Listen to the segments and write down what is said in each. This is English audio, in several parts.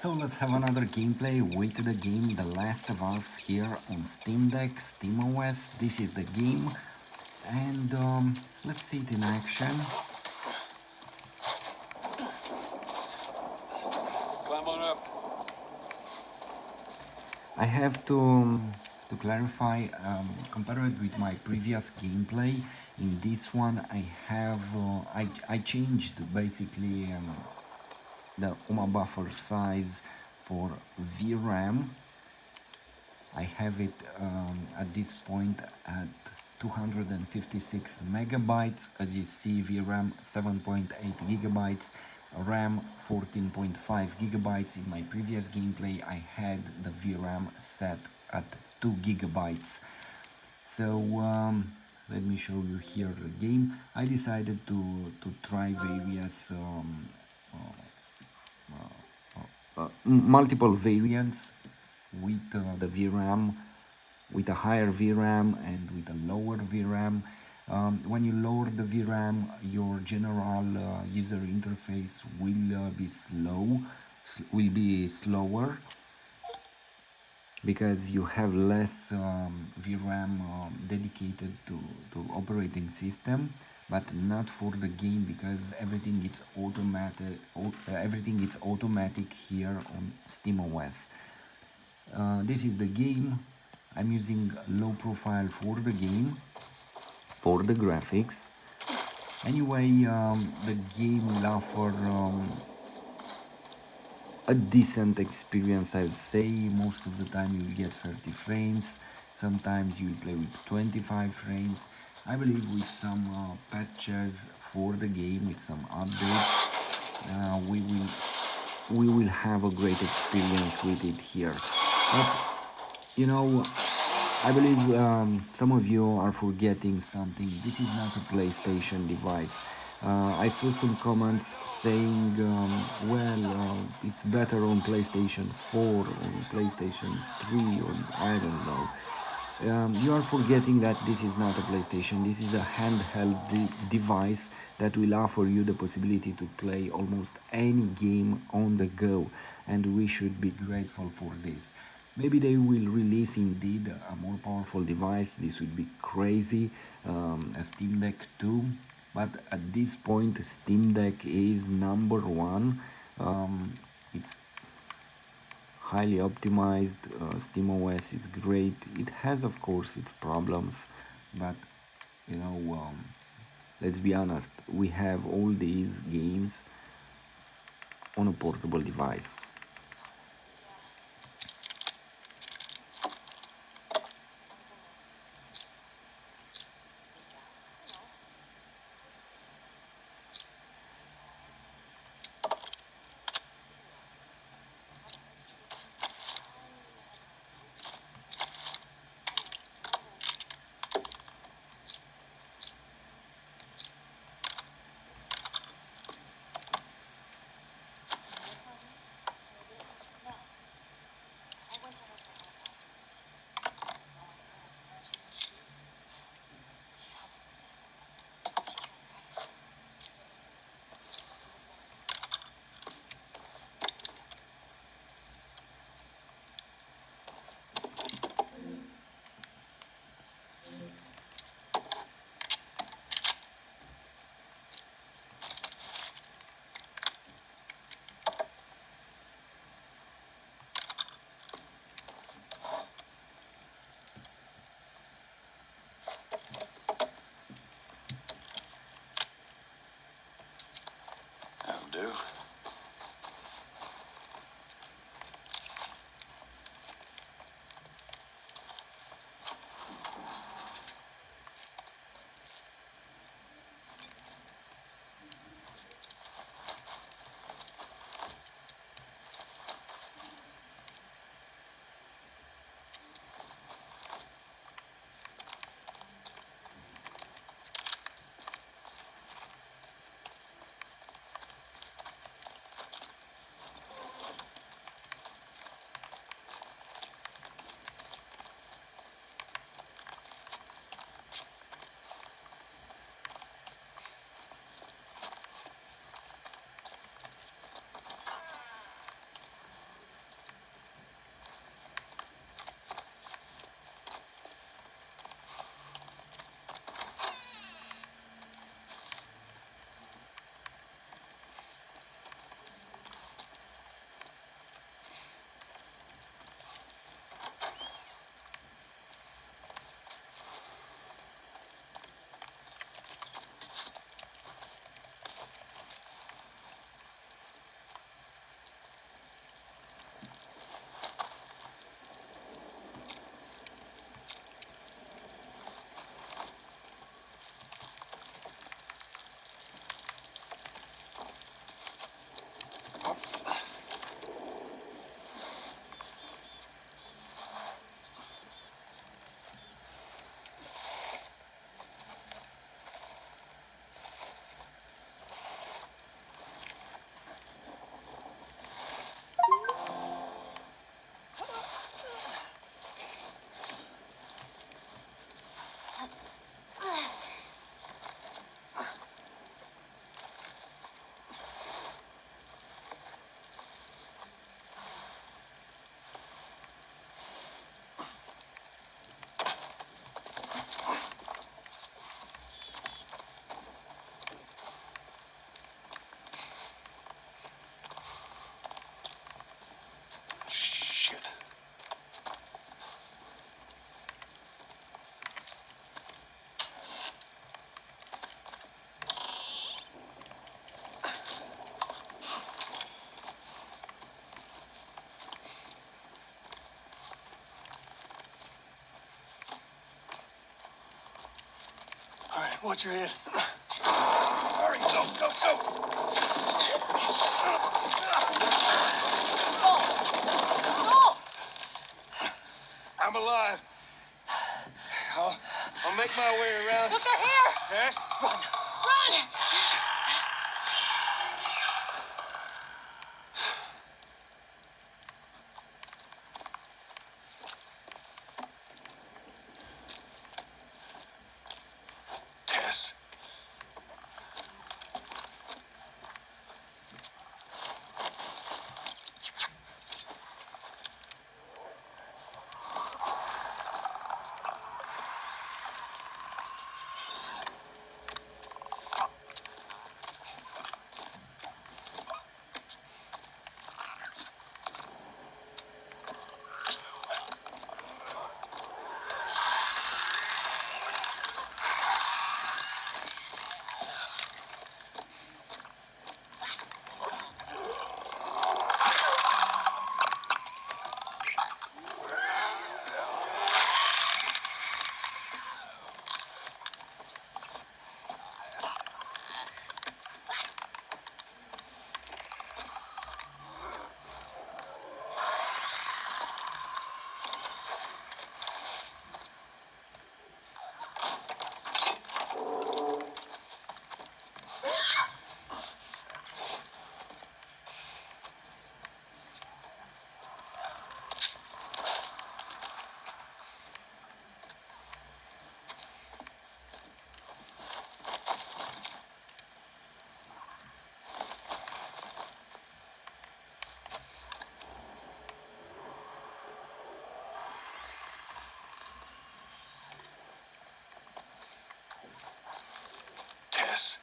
So let's have another gameplay with the game The Last of Us here on Steam Deck, SteamOS. This is the game, and let's see it in action. Climb on up. I have to clarify, compared with my previous gameplay. In this one, I changed basically the UMA buffer size for VRAM. I have it at this point at 256 megabytes. As you see, VRAM 7.8 gigabytes, RAM 14.5 gigabytes. In my previous gameplay, I had the VRAM set at 2 gigabytes. So let me show you here the game. I decided to try various multiple variants with the VRAM, with a higher VRAM and with a lower VRAM. When you lower the VRAM, your general user interface will be slower, because you have less VRAM dedicated to operating system, but not for the game, because everything is automatic here on SteamOS. This is the game. I'm using low profile for the game, for the graphics. Anyway, the game will offer a decent experience, I would say. Most of the time you'll get 30 frames, sometimes you'll play with 25 frames. I believe with some patches for the game, with some updates, we will have a great experience with it here. But you know, I believe some of you are forgetting something. This is not a PlayStation device. I saw some comments saying, it's better on PlayStation 4, on PlayStation 3, or I don't know. You are forgetting that this is not a PlayStation. This is a handheld device that will offer you the possibility to play almost any game on the go, and we should be grateful for this. Maybe they will release indeed a more powerful device. This would be crazy, a Steam Deck 2. But at this point, Steam Deck is number one. It's highly optimized. SteamOS is great. It has, of course, its problems, but you know, let's be honest. We have all these games on a portable device. Watch your head. Hurry, go, go, go. I'm alive. I'll make my way around. Look, they're here! Tess? Run! Run! Tess? Tess?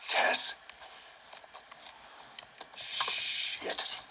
Tess? Shit.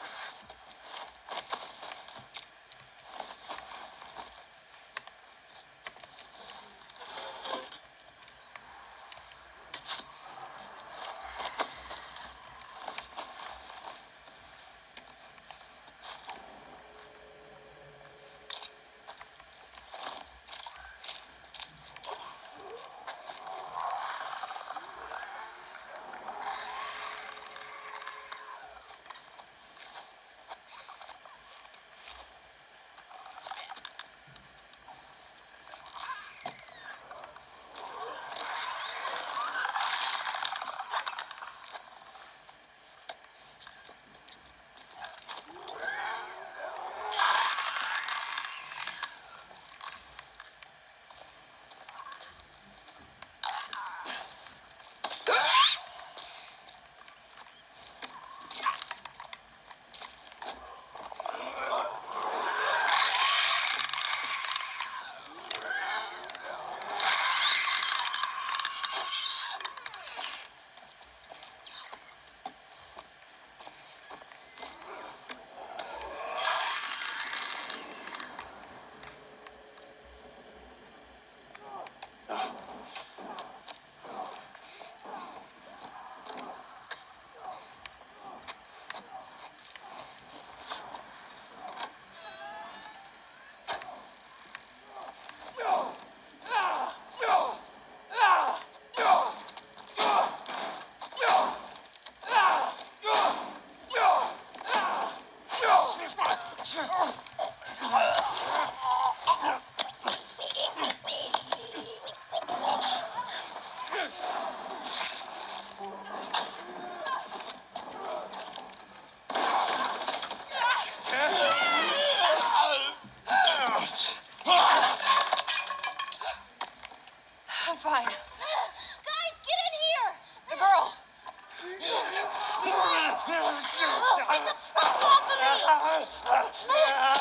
I'm fine. Guys, get in here! The girl! Get the fuck off of me! Right there!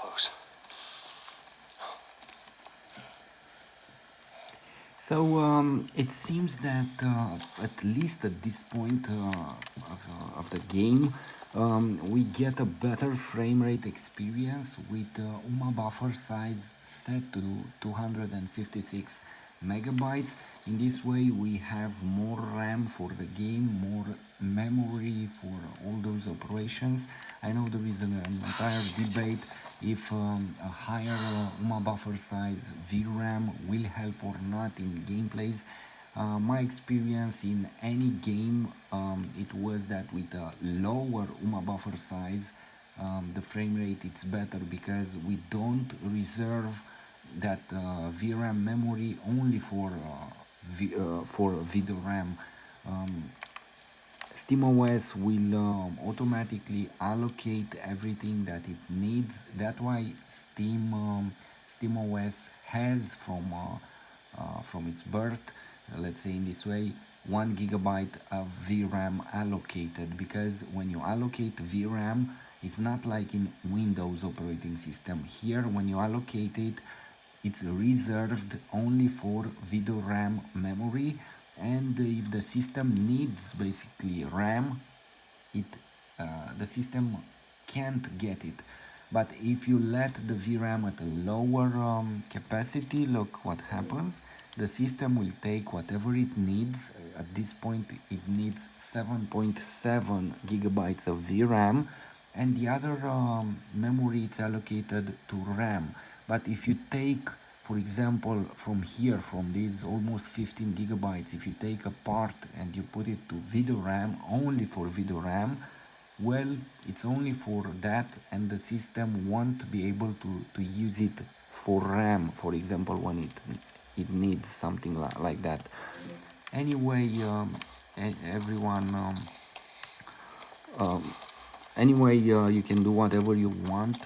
close. So it seems that at least at this point of the game, we get a better frame rate experience with UMA buffer size set to 256 megabytes. In this way, we have more RAM for the game, more memory for all those operations. I know there is an entire debate if a higher UMA buffer size VRAM will help or not in gameplays. My experience in any game, it was that with a lower UMA buffer size, the frame rate it's better because we don't reserve that VRAM memory only for video RAM. SteamOS will automatically allocate everything that it needs. That's why SteamOS has from its birth, let's say in this way, 1 GB of VRAM allocated, because when you allocate VRAM, it's not like in Windows operating system. Here, when you allocate it, it's reserved only for video RAM memory, and if the system needs basically RAM, the system can't get it. But if you let the VRAM at a lower capacity, look what happens. The system will take whatever it needs. At this point, it needs 7.7 gigabytes of VRAM, and the other memory it's allocated to RAM. But if you take, for example, from here, from these almost 15 gigabytes, if you take a part and you put it to video RAM, only for video RAM, well, it's only for that, and the system won't be able to use it for RAM, for example, when it needs something like that. Anyway, everyone, anyway, you can do whatever you want,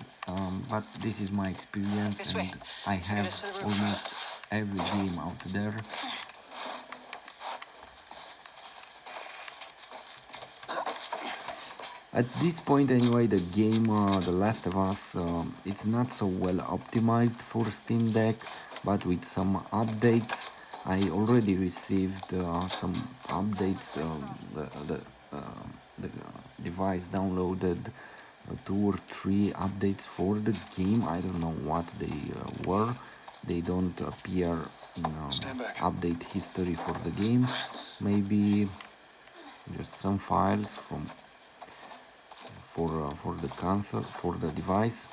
but this is my experience, This way. and I Let's get have us to the roof. almost every game out there. At this point anyway, the game The Last of Us, it's not so well optimized for Steam Deck, but with some updates. I already received some updates. The device downloaded 2 or 3 updates for the game. I don't know what they were. They don't appear in update history for the game. Maybe just some files for the console, for the device.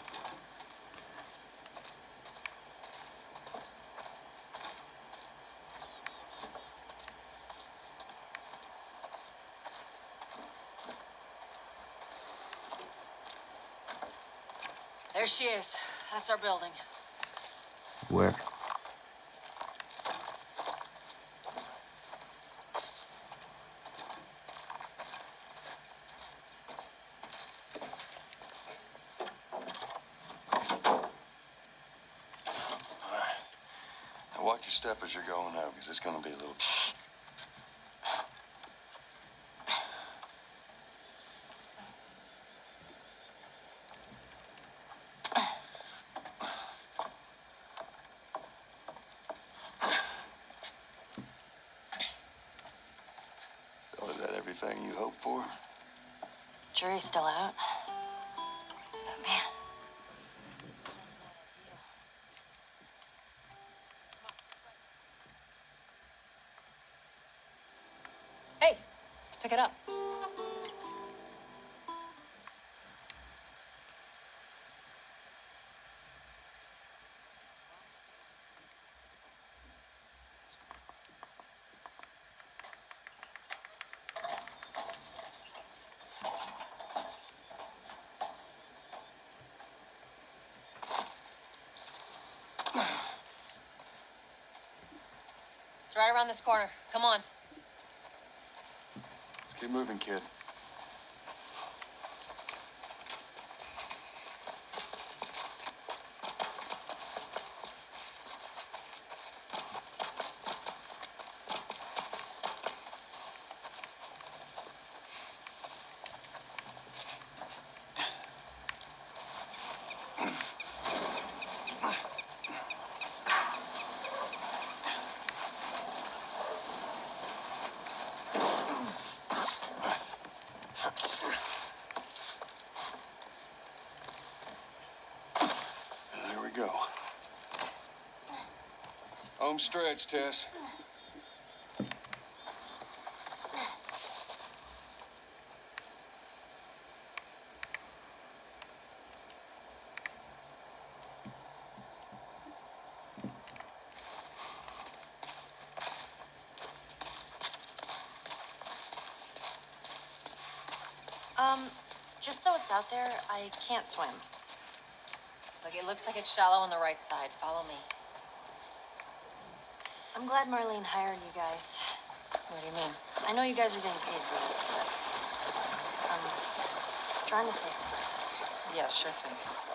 There she is. That's our building. Where? Now watch your step as you're going out, because it's going to be a little... So is that everything you hoped for? Jury's still out. But man. Hey, let's pick it up. It's right around this corner. Come on. Let's keep moving, kid. go. Home stretch, Tess. Just so it's out there, I can't swim. Look, it looks like it's shallow on the right side. Follow me. I'm glad Marlene hired you guys. What do you mean? I know you guys are getting paid for this, but I'm trying to save things. Yeah, sure thing.